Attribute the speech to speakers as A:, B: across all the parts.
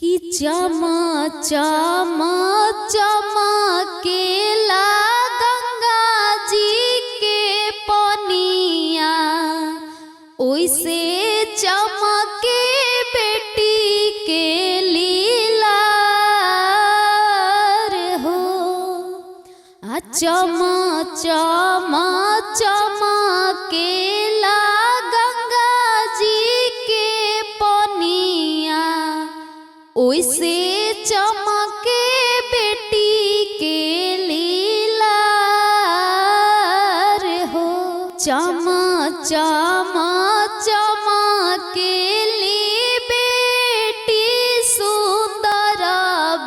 A: कि चमा चमा चमकेला गंगा जी के पनिया, ओइसे चमके बेटी के लीला हो। चमा चमा चमकेला गंगा जी के पनिया, ओइसे चमके बेटी के लीला हो। चमा चमा चमकेली बेटी सुंदर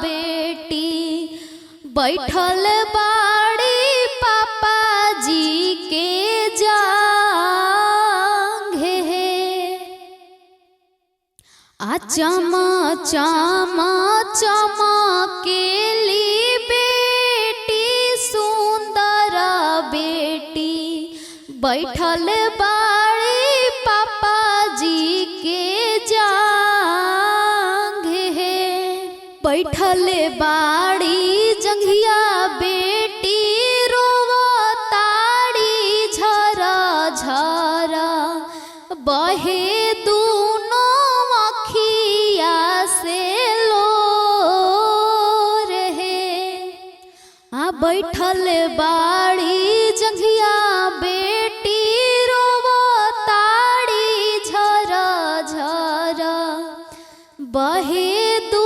A: बेटी, बैठल बाड़ी पापा जी के जांघे। चमा चमा चमकेली बेटी सुंदर बेटी, बैठल बाड़ी पापा जी के जांघे। बैठल बाड़ी जंघिया बेटी रोवताड़ी झरा झरा, बहे दूनों अखिया से लोर है। बैठल बाड़ी जंघिया बेटी रोवताड़ी झरा झरा, बहे दू